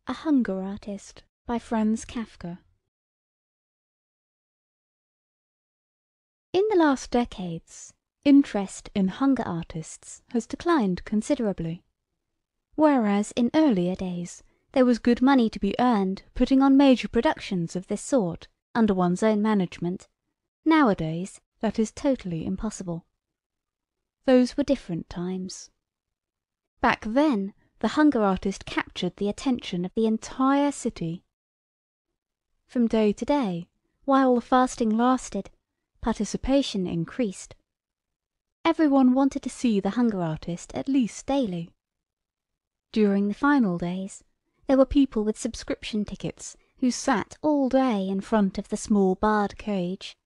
A Hunger Artist by Franz Kafka. In the last decades, interest in hunger artists has declined considerably. Whereas in earlier days there was good money to be earned putting on major productions of this sort under one's own management, nowadays that is totally impossible. Those were different times. Back then the hunger artist captured the attention of the entire city. From day to day, while the fasting lasted, participation increased. Everyone wanted to see the hunger artist at least daily. During the final days, there were people with subscription tickets who sat all day in front of the small barred cage.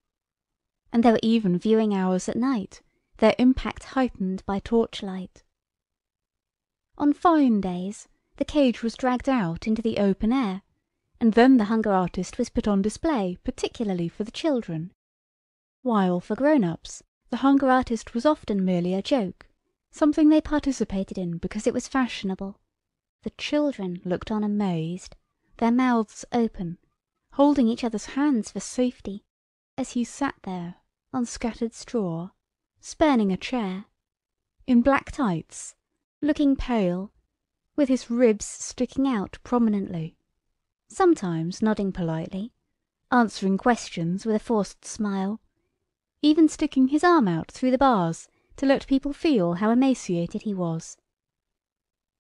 And there were even viewing hours at night, their impact heightened by torchlight. On fine days, the cage was dragged out into the open air, and then the hunger artist was put on display particularly for the children. While for grown-ups, the hunger artist was often merely a joke, something they participated in because it was fashionable. The children looked on amazed, their mouths open, holding each other's hands for safety, as he sat there on scattered straw, spurning a chair, in black tights, looking pale, with his ribs sticking out prominently, sometimes nodding politely, answering questions with a forced smile, even sticking his arm out through the bars to let people feel how emaciated he was.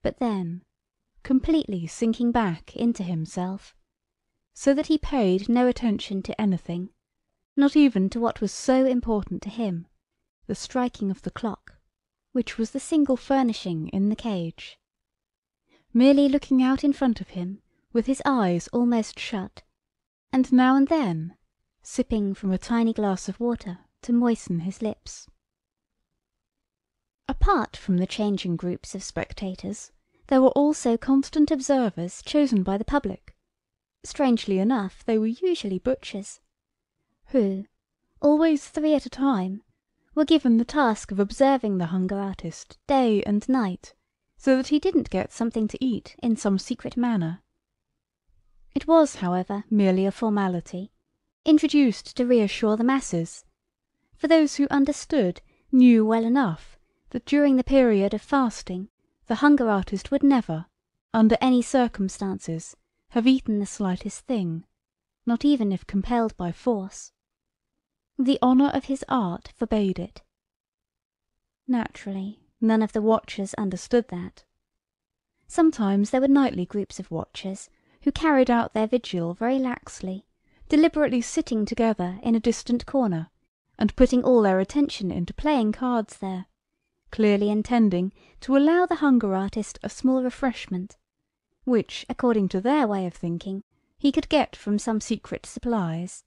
But then, completely sinking back into himself, so that he paid no attention to anything, not even to what was so important to him, the striking of the clock, which was the single furnishing in the cage. Merely looking out in front of him, with his eyes almost shut, and now and then sipping from a tiny glass of water to moisten his lips. Apart from the changing groups of spectators, there were also constant observers chosen by the public. Strangely enough, they were usually butchers, who, always 3 at a time, were given the task of observing the hunger artist day and night, so that he didn't get something to eat in some secret manner. It was, however, merely a formality, introduced to reassure the masses, for those who understood knew well enough that during the period of fasting the hunger artist would never, under any circumstances, have eaten the slightest thing, not even if compelled by force. The honour of his art forbade it. Naturally, none of the watchers understood that. Sometimes there were nightly groups of watchers who carried out their vigil very laxly, deliberately sitting together in a distant corner, and putting all their attention into playing cards there, clearly intending to allow the hunger artist a small refreshment, which, according to their way of thinking, he could get from some secret supplies.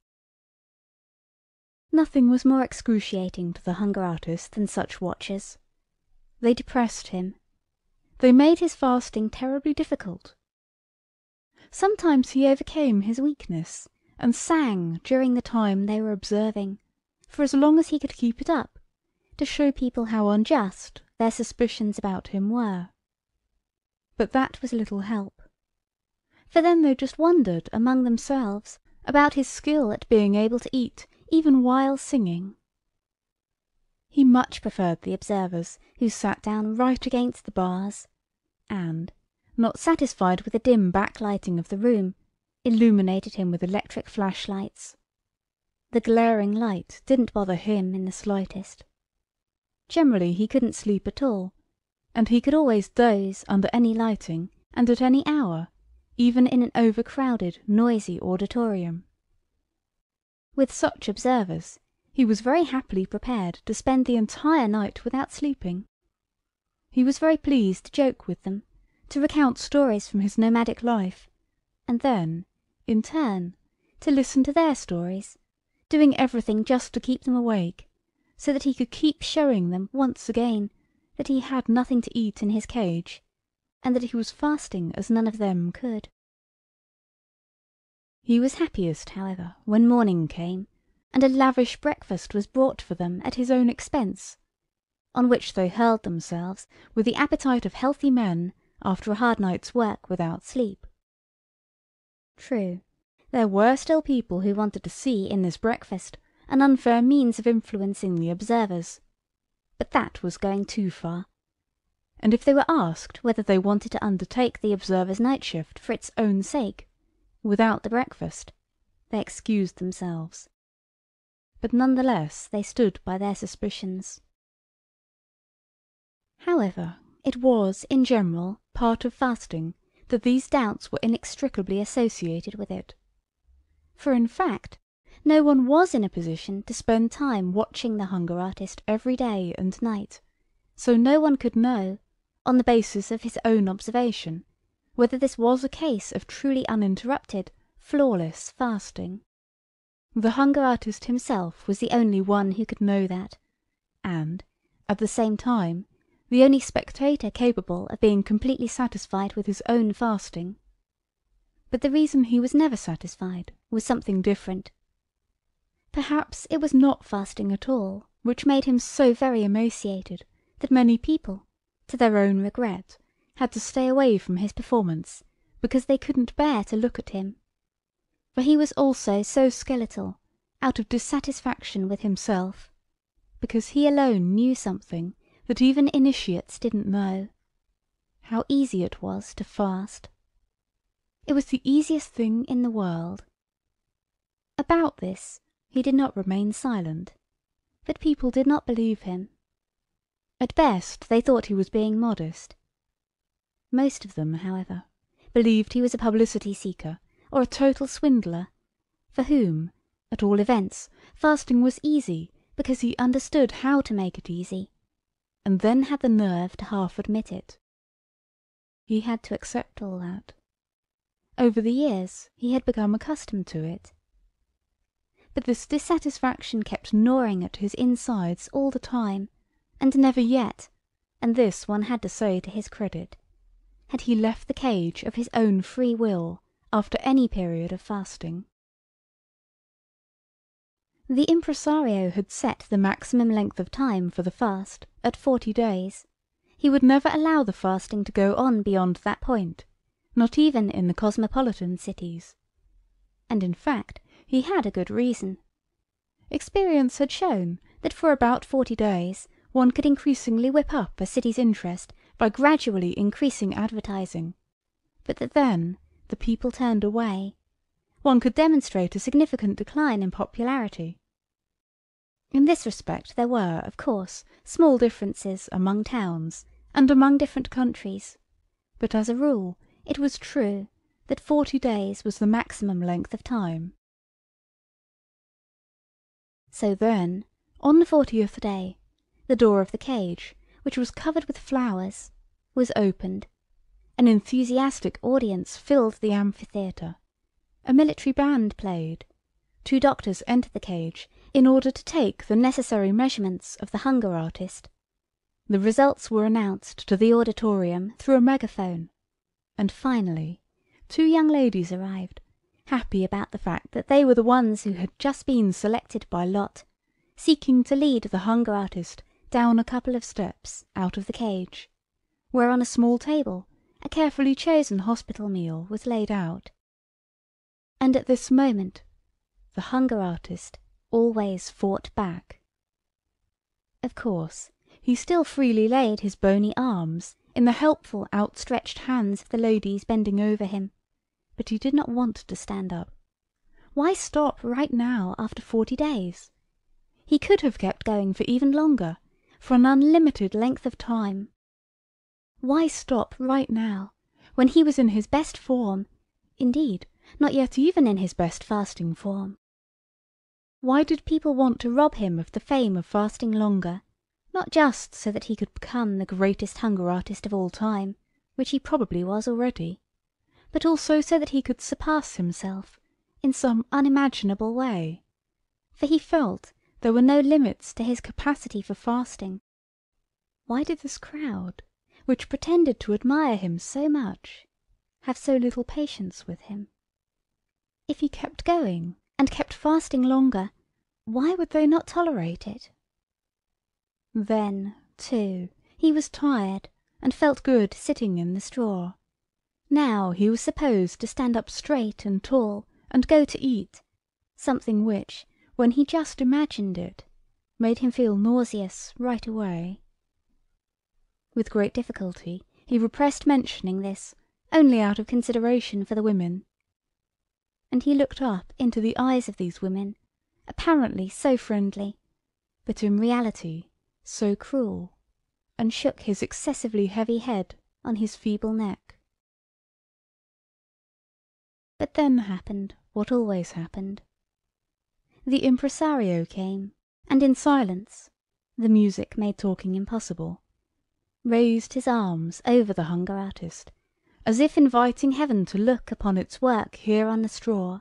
Nothing was more excruciating to the hunger artist than such watchers. They depressed him. They made his fasting terribly difficult. Sometimes he overcame his weakness, and sang during the time they were observing, for as long as he could keep it up, to show people how unjust their suspicions about him were. But that was little help, for then they just wondered among themselves about his skill at being able to eat even while singing. He much preferred the observers who sat down right against the bars, and, not satisfied with the dim backlighting of the room, illuminated him with electric flashlights. The glaring light didn't bother him in the slightest. Generally he couldn't sleep at all, and he could always doze under any lighting and at any hour, even in an overcrowded, noisy auditorium. With such observers, he was very happily prepared to spend the entire night without sleeping. He was very pleased to joke with them, to recount stories from his nomadic life, and then, in turn, to listen to their stories, doing everything just to keep them awake, so that he could keep showing them once again that he had nothing to eat in his cage, and that he was fasting as none of them could. He was happiest, however, when morning came, and a lavish breakfast was brought for them at his own expense, on which they hurled themselves with the appetite of healthy men after a hard night's work without sleep. True, there were still people who wanted to see in this breakfast an unfair means of influencing the observers, but that was going too far; and if they were asked whether they wanted to undertake the observers' night shift for its own sake, without the breakfast, they excused themselves. But none the less they stood by their suspicions. However, it was, in general, part of fasting that these doubts were inextricably associated with it. For, in fact, no one was in a position to spend time watching the hunger artist every day and night, so no one could know, on the basis of his own observation, whether this was a case of truly uninterrupted, flawless fasting. The hunger artist himself was the only one who could know that, and, at the same time, the only spectator capable of being completely satisfied with his own fasting. But the reason he was never satisfied was something different. Perhaps it was not fasting at all which made him so very emaciated that many people, to their own regret, had to stay away from his performance because they couldn't bear to look at him. For he was also so skeletal, out of dissatisfaction with himself, because he alone knew something that even initiates didn't know: how easy it was to fast. It was the easiest thing in the world. About this he did not remain silent, but people did not believe him. At best they thought he was being modest. Most of them, however, believed he was a publicity seeker or a total swindler, for whom, at all events, fasting was easy because he understood how to make it easy, and then had the nerve to half admit it. He had to accept all that. Over the years he had become accustomed to it. But this dissatisfaction kept gnawing at his insides all the time, and never yet, and this one had to say to his credit, had he left the cage of his own free will after any period of fasting. The impresario had set the maximum length of time for the fast at 40 days. He would never allow the fasting to go on beyond that point, not even in the cosmopolitan cities. And in fact he had a good reason. Experience had shown that for about 40 days one could increasingly whip up a city's interest by gradually increasing advertising, but that then the people turned away. One could demonstrate a significant decline in popularity. In this respect there were, of course, small differences among towns and among different countries, but as a rule it was true that 40 days was the maximum length of time. So then, on the 40th day, the door of the cage, which was covered with flowers, was opened. An enthusiastic audience filled the amphitheatre. A military band played. 2 doctors entered the cage in order to take the necessary measurements of the hunger artist. The results were announced to the auditorium through a megaphone. And finally 2 young ladies arrived, happy about the fact that they were the ones who had just been selected by lot, seeking to lead the hunger artist down a couple of steps out of the cage, where on a small table a carefully chosen hospital meal was laid out. And at this moment the hunger artist always fought back. Of course, he still freely laid his bony arms in the helpful outstretched hands of the ladies bending over him, but he did not want to stand up. Why stop right now after 40 days? He could have kept going for even longer, for an unlimited length of time. Why stop right now, when he was in his best form, indeed, not yet even in his best fasting form? Why did people want to rob him of the fame of fasting longer, not just so that he could become the greatest hunger artist of all time, which he probably was already, but also so that he could surpass himself in some unimaginable way? For he felt there were no limits to his capacity for fasting. Why did this crowd, which pretended to admire him so much, have so little patience with him? If he kept going and kept fasting longer, why would they not tolerate it? Then, too, he was tired, and felt good sitting in the straw. Now he was supposed to stand up straight and tall and go to eat, something which, when he just imagined it, made him feel nauseous right away. With great difficulty he repressed mentioning this, only out of consideration for the women. And he looked up into the eyes of these women, apparently so friendly, but in reality so cruel, and shook his excessively heavy head on his feeble neck. But then happened what always happened. The impresario came, and in silence, the music made talking impossible, raised his arms over the hunger artist, as if inviting heaven to look upon its work here on the straw,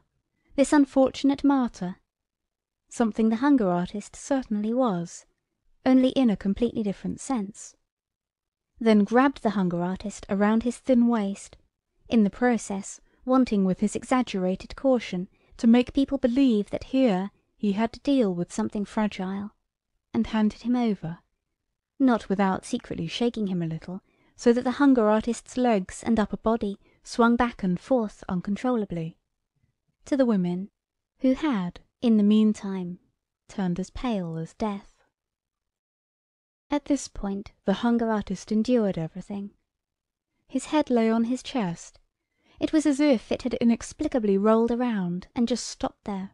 this unfortunate martyr, something the hunger artist certainly was, only in a completely different sense, then grabbed the hunger artist around his thin waist, in the process wanting with his exaggerated caution to make people believe that here he had to deal with something fragile, and handed him over, not without secretly shaking him a little, so that the hunger artist's legs and upper body swung back and forth uncontrollably, to the women, who had, in the meantime, turned as pale as death. At this point the hunger artist endured everything. His head lay on his chest. It was as if it had inexplicably rolled around and just stopped there.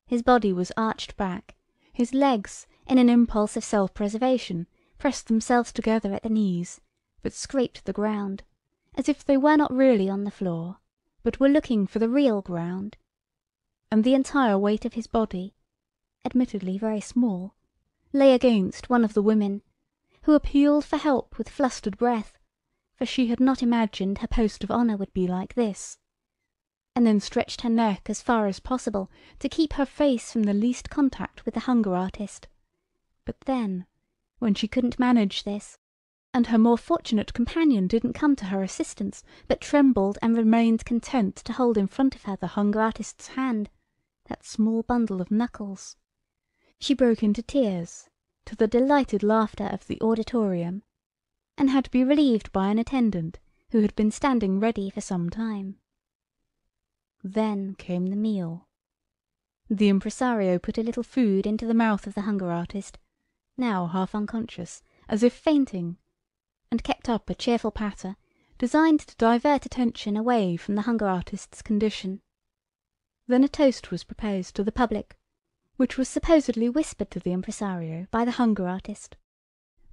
His body was arched back, his legs, in an impulse of self-preservation, pressed themselves together at the knees, but scraped the ground, as if they were not really on the floor, but were looking for the real ground, and the entire weight of his body, admittedly very small, lay against one of the women, who appealed for help with flustered breath, for she had not imagined her post of honour would be like this, and then stretched her neck as far as possible to keep her face from the least contact with the hunger artist. But then, when she couldn't manage this, and her more fortunate companion didn't come to her assistance, but trembled and remained content to hold in front of her the hunger artist's hand, that small bundle of knuckles, she broke into tears, to the delighted laughter of the auditorium, and had to be relieved by an attendant who had been standing ready for some time. Then came the meal. The impresario put a little food into the mouth of the hunger artist, now half unconscious, as if fainting, and kept up a cheerful patter designed to divert attention away from the hunger artist's condition. Then a toast was proposed to the public, which was supposedly whispered to the impresario by the hunger artist.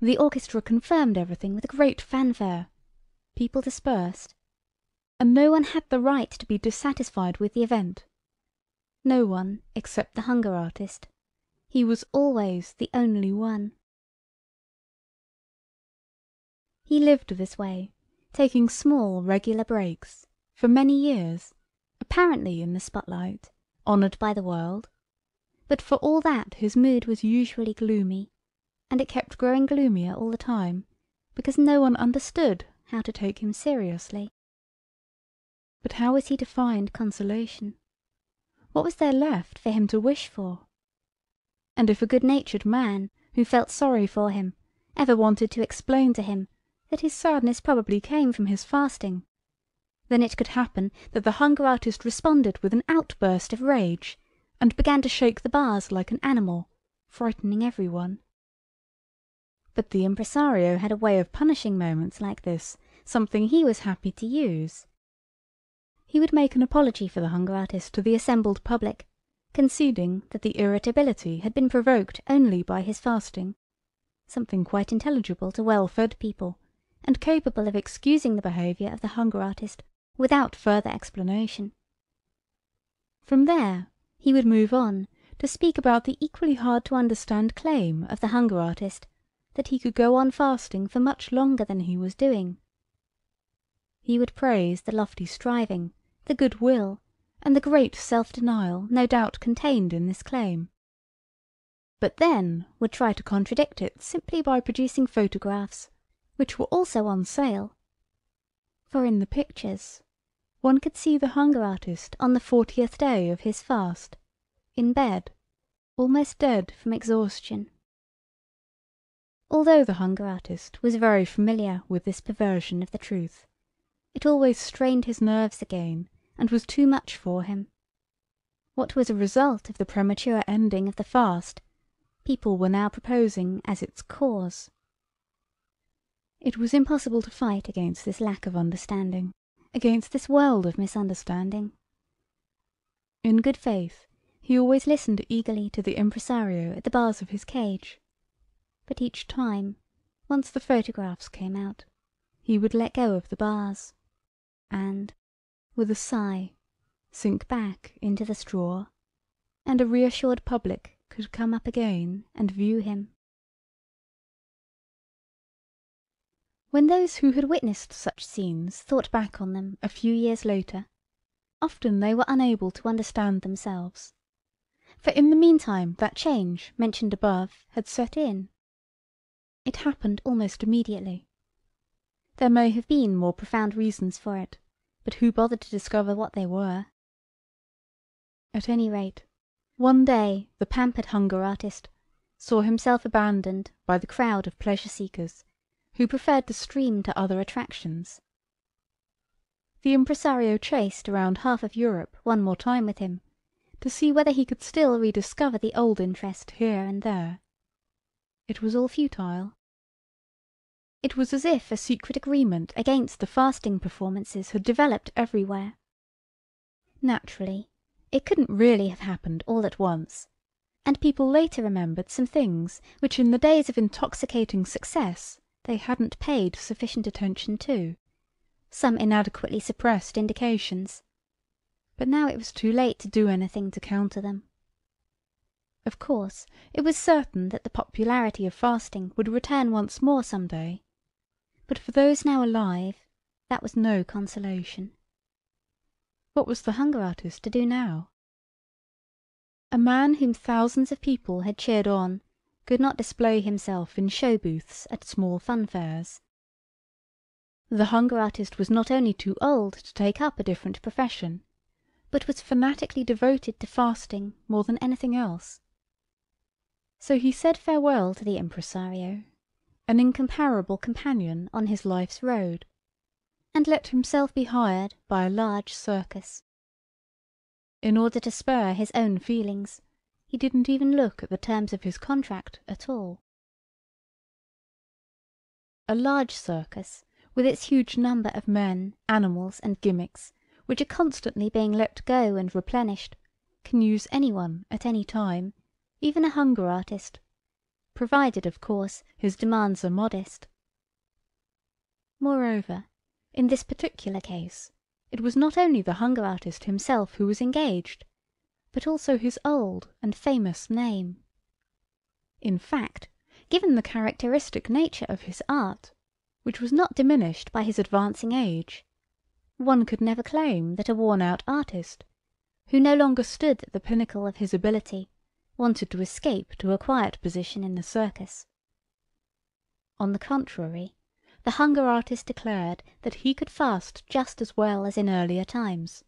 The orchestra confirmed everything with a great fanfare. People dispersed, and no one had the right to be dissatisfied with the event. No one except the hunger artist. He was always the only one. He lived this way, taking small regular breaks, for many years, apparently in the spotlight, honoured by the world, but for all that his mood was usually gloomy, and it kept growing gloomier all the time, because no one understood how to take him seriously. But how was he to find consolation? What was there left for him to wish for? And if a good-natured man, who felt sorry for him, ever wanted to explain to him that his sadness probably came from his fasting, then it could happen that the hunger artist responded with an outburst of rage, and began to shake the bars like an animal, frightening everyone. But the impresario had a way of punishing moments like this, something he was happy to use. He would make an apology for the hunger artist to the assembled public, conceding that the irritability had been provoked only by his fasting, something quite intelligible to well-fed people, and capable of excusing the behaviour of the hunger artist without further explanation. From there he would move on to speak about the equally hard-to-understand claim of the hunger artist that he could go on fasting for much longer than he was doing. He would praise the lofty striving, the good will, and the great self-denial no doubt contained in this claim, but then would try to contradict it simply by producing photographs, which were also on sale, for in the pictures one could see the hunger artist on the 40th day of his fast, in bed, almost dead from exhaustion. Although the hunger artist was very familiar with this perversion of the truth, It always strained his nerves again, and was too much for him. What was a result of the premature ending of the fast, people were now proposing as its cause. It was impossible to fight against this lack of understanding, against this world of misunderstanding. In good faith, he always listened eagerly to the impresario at the bars of his cage. But each time, once the photographs came out, he would let go of the bars, and, with a sigh, sink back into the straw, and a reassured public could come up again and view him. When those who had witnessed such scenes thought back on them a few years later, often they were unable to understand themselves. For in the meantime that change, mentioned above, had set in. It happened almost immediately. There may have been more profound reasons for it, but who bothered to discover what they were? At any rate, one day the pampered hunger artist saw himself abandoned by the crowd of pleasure-seekers, who preferred to stream to other attractions. The impresario chased around half of Europe one more time with him, to see whether he could still rediscover the old interest here and there. It was all futile. It was as if a secret agreement against the fasting performances had developed everywhere. Naturally, it couldn't really have happened all at once, and people later remembered some things which in the days of intoxicating success they hadn't paid sufficient attention to, some inadequately suppressed indications. But now it was too late to do anything to counter them. Of course, it was certain that the popularity of fasting would return once more some day, but for those now alive that was no consolation. What was the hunger artist to do now? A man whom thousands of people had cheered on could not display himself in show booths at small fun fairs. The hunger artist was not only too old to take up a different profession, but was fanatically devoted to fasting more than anything else. So he said farewell to the impresario, an incomparable companion on his life's road, and let himself be hired by a large circus. In order to spare his own feelings, he didn't even look at the terms of his contract at all. A large circus, with its huge number of men, animals, and gimmicks, which are constantly being let go and replenished, can use anyone at any time, even a hunger artist, provided, of course, his demands are modest. Moreover, in this particular case, it was not only the hunger artist himself who was engaged, but also his old and famous name. In fact, given the characteristic nature of his art, which was not diminished by his advancing age, one could never claim that a worn-out artist, who no longer stood at the pinnacle of his ability, wanted to escape to a quiet position in the circus. On the contrary, the hunger artist declared that he could fast just as well as in earlier times,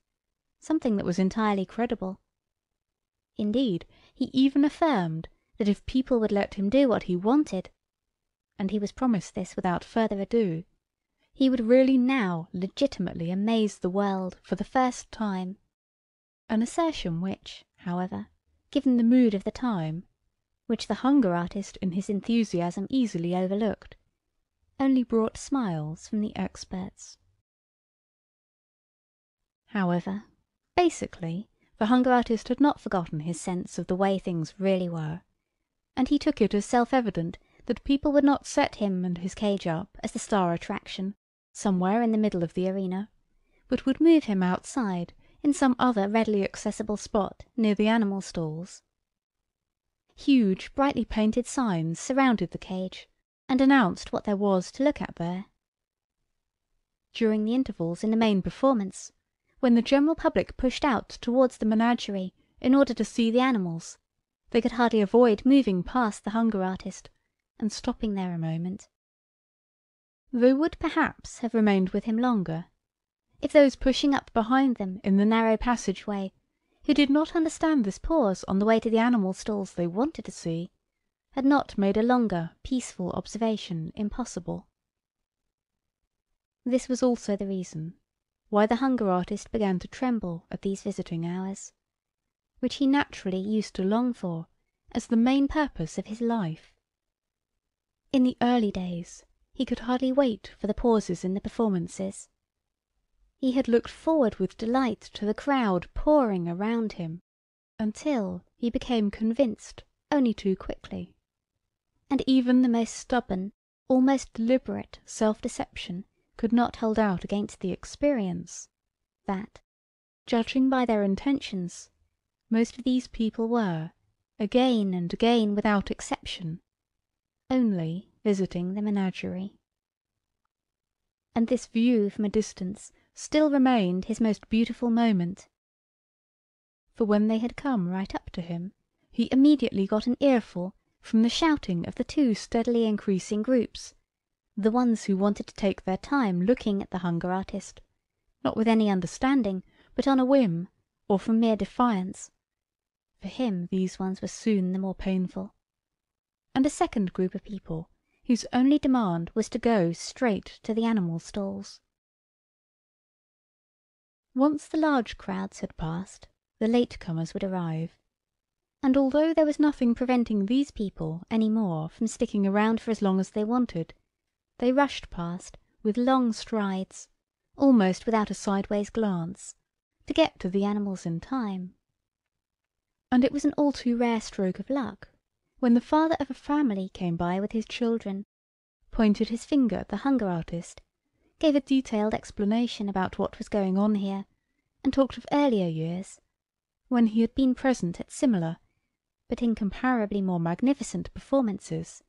something that was entirely credible. Indeed, he even affirmed that if people would let him do what he wanted, and he was promised this without further ado, he would really now legitimately amaze the world for the first time, an assertion which, however, given the mood of the time, which the hunger artist in his enthusiasm easily overlooked, only brought smiles from the experts. However, basically, the hunger artist had not forgotten his sense of the way things really were, and he took it as self-evident that people would not set him and his cage up as the star attraction, somewhere in the middle of the arena, but would move him outside in some other readily accessible spot near the animal stalls. Huge, brightly painted signs surrounded the cage, and announced what there was to look at there. During the intervals in the main performance, when the general public pushed out towards the menagerie in order to see the animals, they could hardly avoid moving past the hunger artist, and stopping there a moment. They would perhaps have remained with him longer, if those pushing up behind them in the narrow passage-way, who did not understand this pause on the way to the animal stalls they wanted to see, had not made a longer, peaceful observation impossible. This was also the reason why the hunger artist began to tremble at these visiting hours, which he naturally used to long for as the main purpose of his life. In the early days he could hardly wait for the pauses in the performances. He had looked forward with delight to the crowd pouring around him, until he became convinced only too quickly, and even the most stubborn, almost deliberate self-deception could not hold out against the experience, that, judging by their intentions, most of these people were, again and again without exception, only visiting the menagerie. And this view from a distance still remained his most beautiful moment, for when they had come right up to him, he immediately got an earful from the shouting of the two steadily increasing groups, the ones who wanted to take their time looking at the hunger artist, not with any understanding, but on a whim, or from mere defiance. For him these ones were soon the more painful. And a second group of people, whose only demand was to go straight to the animal stalls. Once the large crowds had passed, the late-comers would arrive, and although there was nothing preventing these people any more from sticking around for as long as they wanted, they rushed past with long strides, almost without a sideways glance, to get to the animals in time. And it was an all too rare stroke of luck when the father of a family came by with his children, pointed his finger at the hunger artist, gave a detailed explanation about what was going on here, and talked of earlier years, when he had been present at similar, but incomparably more magnificent performances,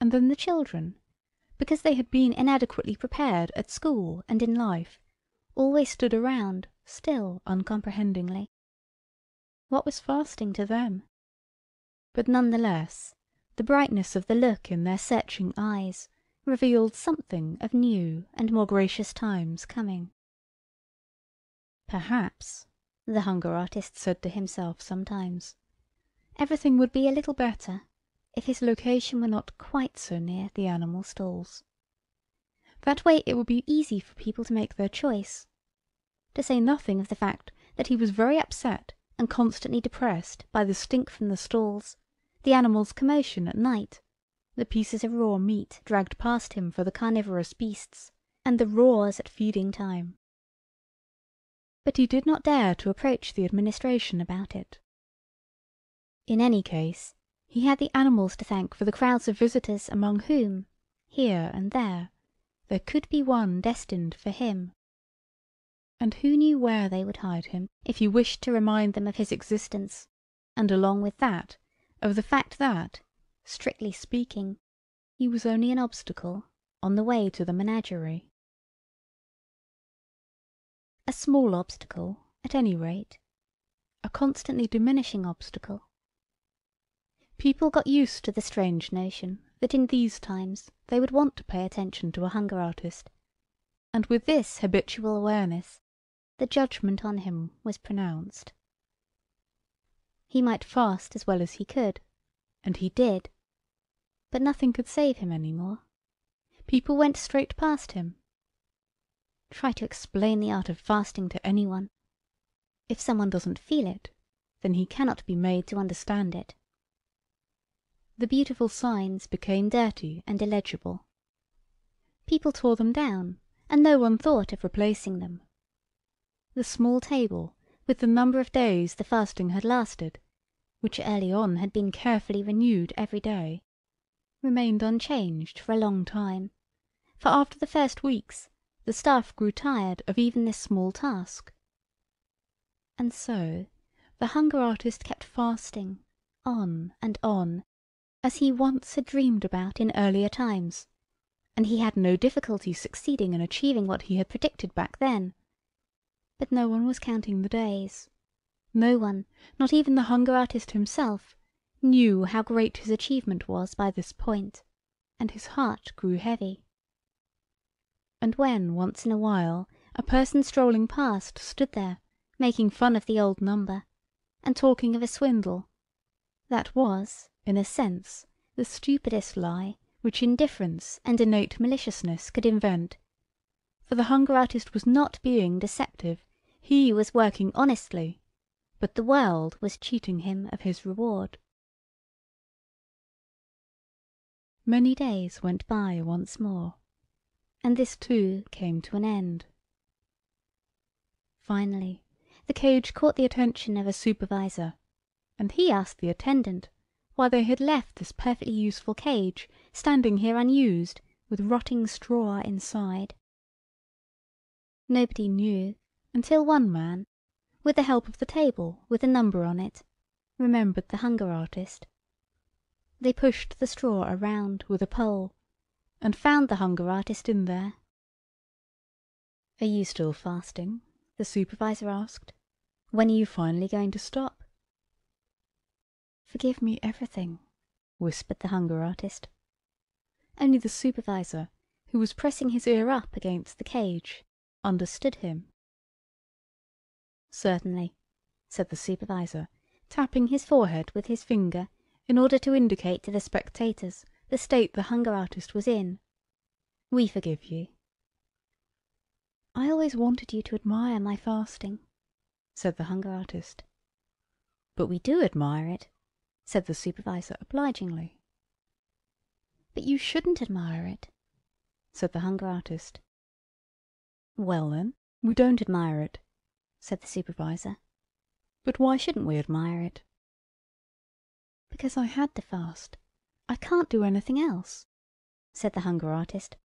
and then the children, because they had been inadequately prepared at school and in life, always stood around, still uncomprehendingly. What was fasting to them? But none the less, the brightness of the look in their searching eyes revealed something of new and more gracious times coming. Perhaps, the hunger artist said to himself sometimes, everything would be a little better if his location were not quite so near the animal stalls. That way it would be easy for people to make their choice, to say nothing of the fact that he was very upset and constantly depressed by the stink from the stalls, the animals' commotion at night, the pieces of raw meat dragged past him for the carnivorous beasts, and the roars at feeding time. But he did not dare to approach the administration about it. In any case, he had the animals to thank for the crowds of visitors among whom, here and there could be one destined for him. And who knew where they would hide him, if he wished to remind them of his existence, and along with that, of the fact that, strictly speaking, he was only an obstacle on the way to the menagerie. A small obstacle, at any rate. A constantly diminishing obstacle. People got used to the strange notion that in these times they would want to pay attention to a hunger artist, and with this habitual awareness, the judgment on him was pronounced. He might fast as well as he could, and he did, but nothing could save him any more. People went straight past him. Try to explain the art of fasting to anyone. If someone doesn't feel it, then he cannot be made to understand it. The beautiful signs became dirty and illegible. People tore them down, and no one thought of replacing them. The small table, with the number of days the fasting had lasted, which early on had been carefully renewed every day, remained unchanged for a long time, for after the first weeks the staff grew tired of even this small task. And so the hunger artist kept fasting on and on, as he once had dreamed about in earlier times, and he had no difficulty succeeding in achieving what he had predicted back then. But no one was counting the days. No one, not even the hunger artist himself, knew how great his achievement was by this point, and his heart grew heavy. And when once in a while a person strolling past stood there, making fun of the old number, and talking of a swindle, that was, in a sense, the stupidest lie which indifference and innate maliciousness could invent, For the hunger artist was not being deceptive, he was working honestly, but the world was cheating him of his reward. Many days went by once more, and this too came to an end. Finally, the cage caught the attention of a supervisor, and he asked the attendant why they had left this perfectly useful cage standing here unused, with rotting straw inside. Nobody knew, until one man, with the help of the table with a number on it, remembered the hunger artist. They pushed the straw around with a pole, and found the hunger artist in there. "Are you still fasting?" the supervisor asked. "When are you finally going to stop?" "Forgive me everything," whispered the hunger artist. Only the supervisor, who was pressing his ear up against the cage, understood him. "Certainly," said the supervisor, tapping his forehead with his finger in order to indicate to the spectators the state the hunger artist was in. "We forgive you." "I always wanted you to admire my fasting," said the hunger artist. "But we do admire it," said the supervisor obligingly. "But you shouldn't admire it," said the hunger artist. "Well then, we don't admire it," said the supervisor. "But why shouldn't we admire it?" "Because I had to fast. I can't do anything else," said the hunger artist.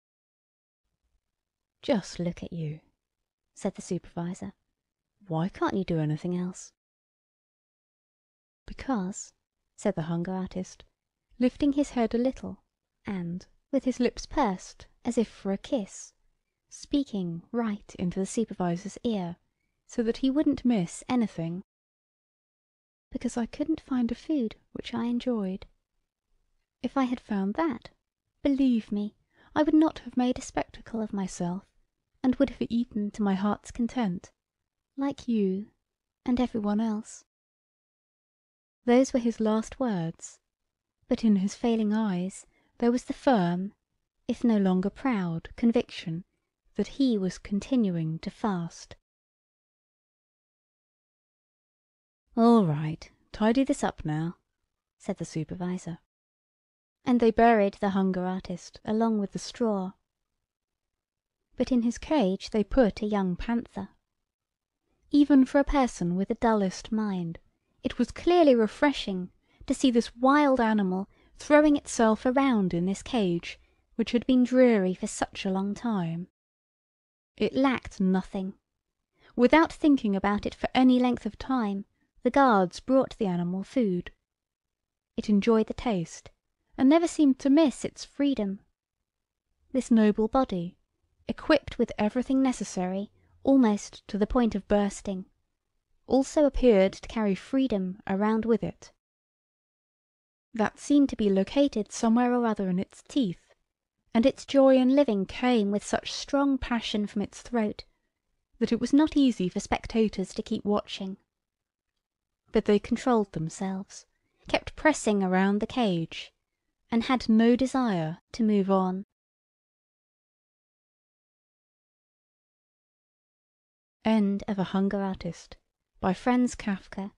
"Just look at you," said the supervisor. "Why can't you do anything else?" "Because," said the hunger artist, lifting his head a little, and, with his lips pursed, as if for a kiss, speaking right into the supervisor's ear, so that he wouldn't miss anything, "because I couldn't find a food which I enjoyed. If I had found that, believe me, I would not have made a spectacle of myself, and would have eaten to my heart's content, like you and every one else." Those were his last words, but in his failing eyes there was the firm, if no longer proud, conviction that he was continuing to fast. "All right, tidy this up now," said the supervisor. And they buried the hunger artist along with the straw. But in his cage they put a young panther. Even for a person with the dullest mind, it was clearly refreshing to see this wild animal throwing itself around in this cage, which had been dreary for such a long time. It lacked nothing. Without thinking about it for any length of time, the guards brought the animal food. It enjoyed the taste, and never seemed to miss its freedom. This noble body, equipped with everything necessary, almost to the point of bursting, also appeared to carry freedom around with it. That seemed to be located somewhere or other in its teeth, and its joy in living came with such strong passion from its throat that it was not easy for spectators to keep watching. But they controlled themselves, kept pressing around the cage, and had no desire to move on. End of A Hunger Artist by Franz Kafka.